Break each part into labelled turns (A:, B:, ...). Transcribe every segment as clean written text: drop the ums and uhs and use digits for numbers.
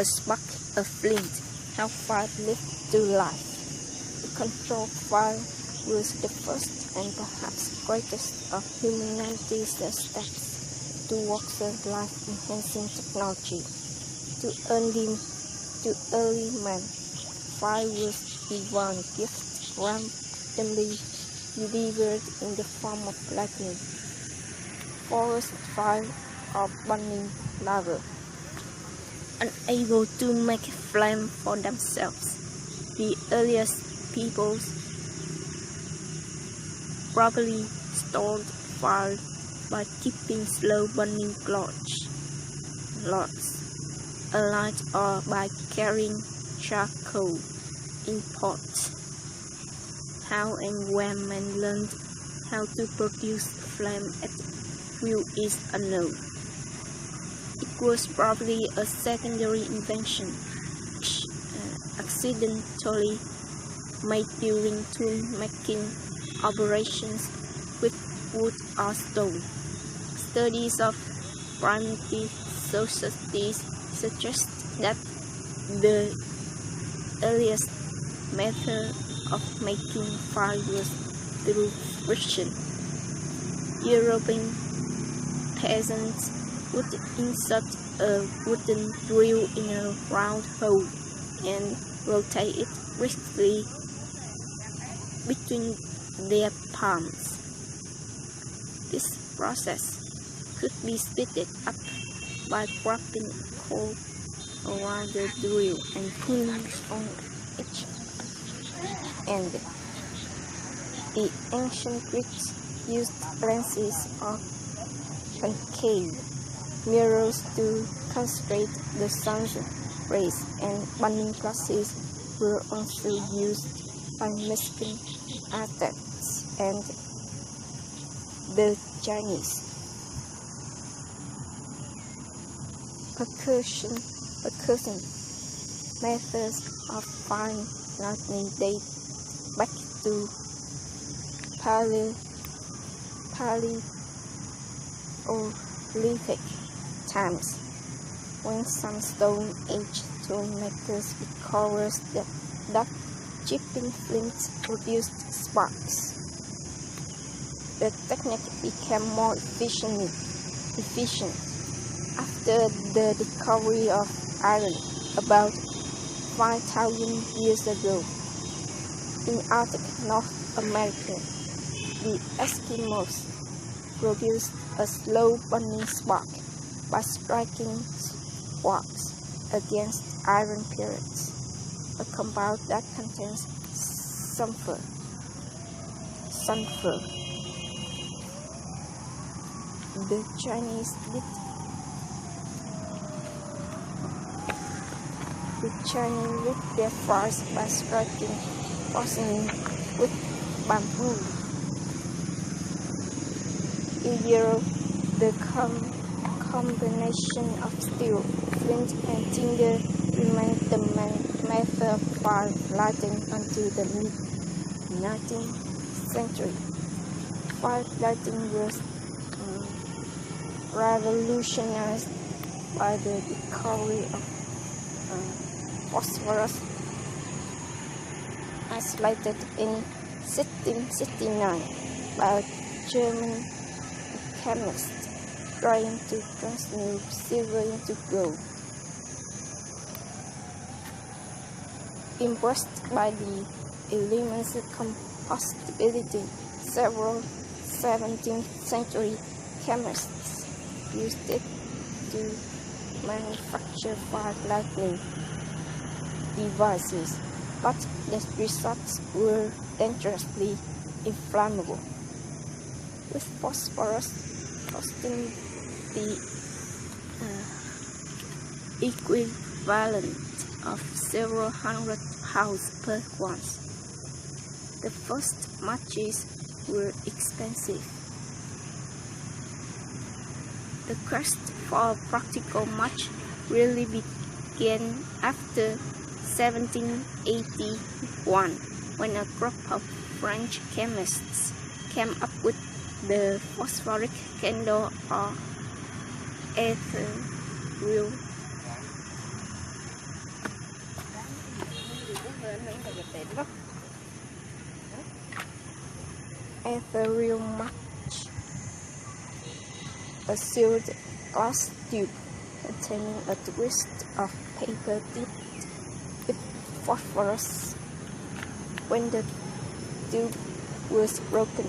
A: a spark, a flint, how fire lived to life. The controlled fire was the first and perhaps greatest of humanity's steps towards a life-enhancing technology. To early man, fire was a divine gift randomly delivered in the form of lightning, forest fire, or burning lava. Unable to make flame for themselves, the earliest peoples probably stored fire by keeping slow burning logs alight or by carrying charcoal in pots. How and when man learned how to produce flame at will is unknown. It was probably a secondary invention, accidentally made during tool-making operations with wood or stone. Studies of primitive societies suggest that the earliest method of making fire was through friction. European peasants would insert a wooden drill in a round hole and rotate it briskly between their palms. This process could be speeded up by wrapping coal around the drill and pulling on each end. The ancient Greeks used lenses or concave mirrors to concentrate the sun's rays, and burning glasses were also used by Mexican Aztecs and the Chinese. Percussion methods of firing lightning date back to Paleolithic times, when some Stone Age toolmakers recovered that chipping flints produced sparks. The technique became more efficient after the discovery of iron about 5,000 years ago. In Arctic North America, the Eskimos produced a slow burning spark by striking sparks against iron pellets, a compound that contains sulfur. The Chinese lit their fires by striking porcelain with bamboo. In Europe, the combination of steel, flint, and tinder remained the main method of fire lighting until the mid-19th century. Fire lighting was revolutionized by the discovery of phosphorus, isolated in 1669 by a German chemist trying to transmute silver into gold. Impressed by the element's combustibility, several 17th century chemists used it to manufacture fire lighting devices, but the results were dangerously inflammable, with phosphorus costing the equivalent of several hundred pounds per ounce. The first matches were expensive. The quest for a practical match really began after 1781, when a group of French chemists came up with the phosphoric candle or ethereal ethereal match, a sealed glass tube containing a twist of paper dipped with phosphorus. When the tube was broken,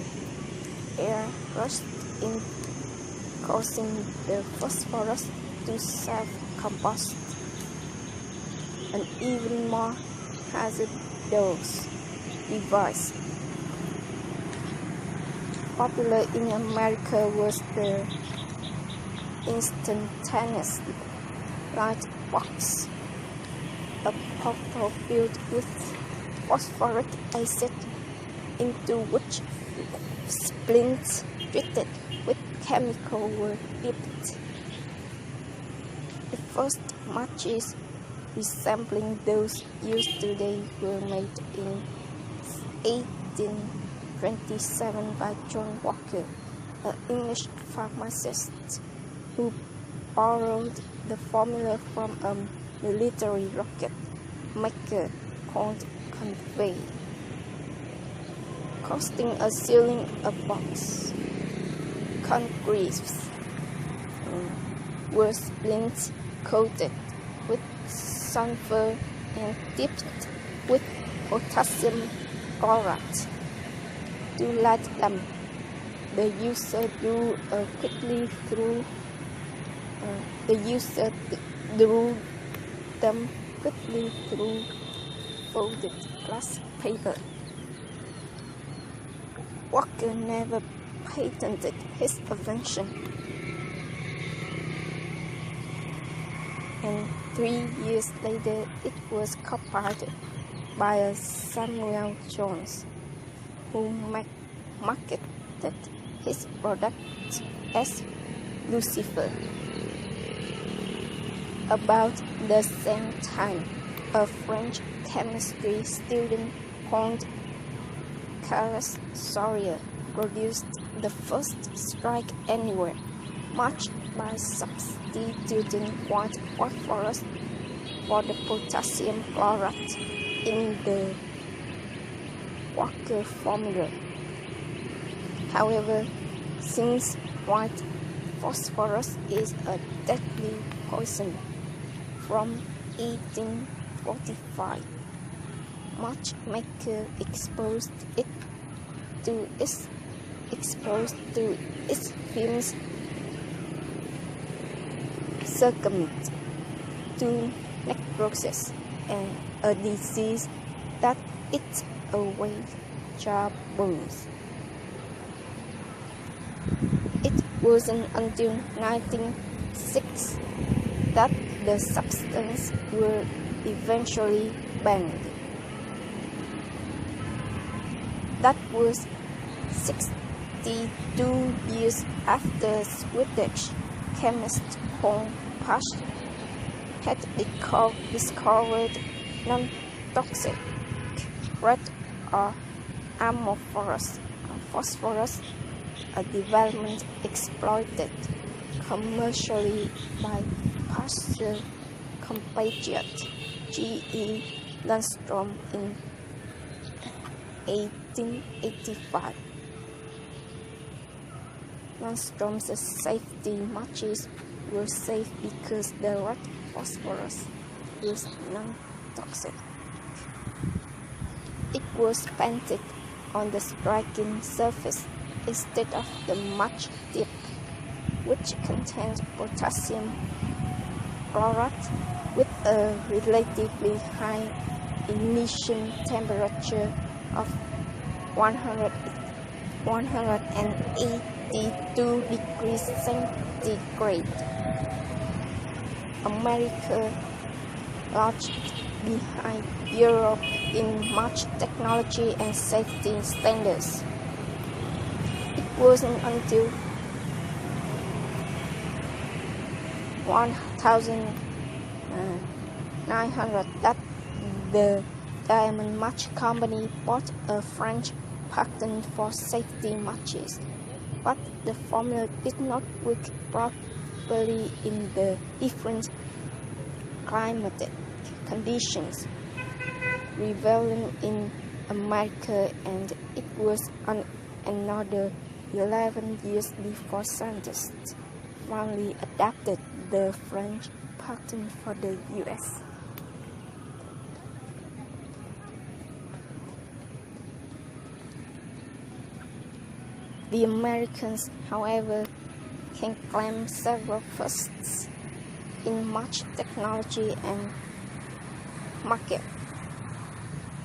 A: air rushed in, causing the phosphorus to self-combust. An even more hazardous device. Popular in America was the instantaneous light box, a bottle filled with phosphoric acid into which splints treated with chemical were dipped. The first matches resembling those used today were made in 1827 by John Walker, an English pharmacist who borrowed the formula from a military rocket maker called Conway, costing a shilling a box. Concretes were splints coated with sulfur and dipped with potassium chloride. To light them, the user drew them quickly through folded glass paper. Walker never patented his invention, and 3 years later it was copied by a Samuel Jones, who marketed his product as Lucifer. About the same time, a French chemistry student called Carlos Sawyer produced the first strike anywhere match by substituting white phosphorus for the potassium chloride in the Walker formula. However, since white phosphorus is a deadly poison, from 1845, matchmaker exposed to its fumes succumbed to necrosis, and a disease that eats away jawbones. It wasn't until 1906 that the substance were eventually banned. That was 62 years after Swedish chemist Paul Pasch had discovered non-toxic red or amorphous phosphorus, a development exploited commercially by Pasch's compatriot G.E. Lundstrom in 1885. Lundstrom's safety matches were safe because the red phosphorus was non-toxic. It was painted on the striking surface instead of the match tip, which contains potassium chloride with a relatively high ignition temperature of 182 degrees centigrade. America lagged behind Europe in match technology and safety standards. It wasn't until 1900 that the Diamond Match Company bought a French patent for safety matches, but the formula did not work properly in the different climatic conditions. prevalent in America, and it was on another 11 years before scientists finally adapted the French pattern for the US. The Americans, however, can claim several firsts in match technology and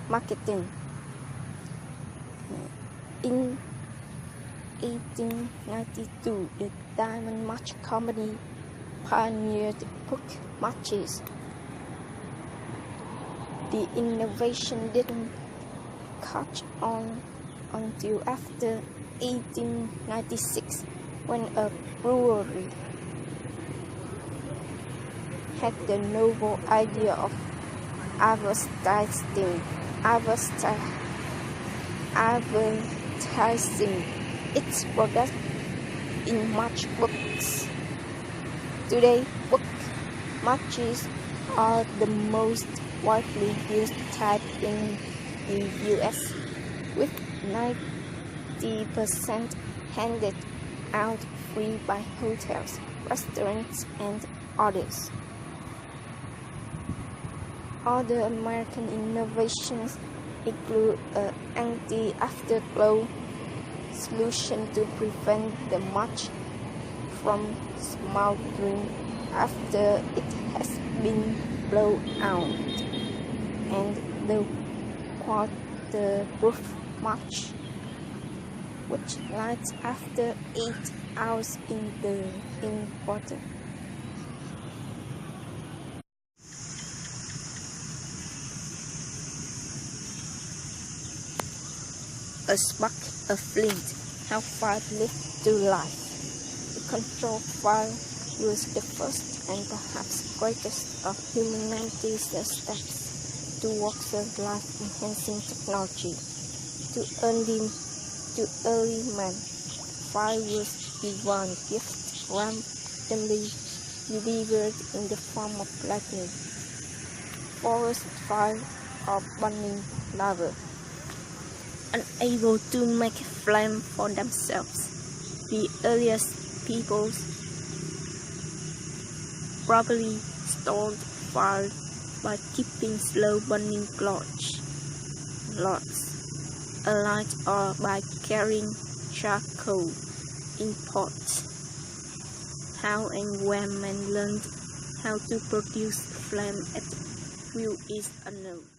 A: marketing. In 1892, the Diamond Match Company pioneered book matches. The innovation didn't catch on until after 1896, when a brewery had the novel idea of advertising its product in matchbooks. Today, book matches are the most widely used type in the US, with 90% handed out free by hotels, restaurants, and others. Other American innovations include an anti-afterglow solution to prevent the match from smoldering after it has been blown out, and the waterproof match, which lights after 8 hours in water. A spark, a flint, how fire lived to life. The control fire was the first and perhaps greatest of humanity's steps towards a life-enhancing technology. To early man, fire was divine gift randomly delivered in the form of lightning, forest fire, or burning lava. Unable to make flame for themselves, the earliest peoples probably stored fire by keeping slow burning logs alight, or by carrying charcoal in pots. How and when man learned how to produce flame at will is unknown.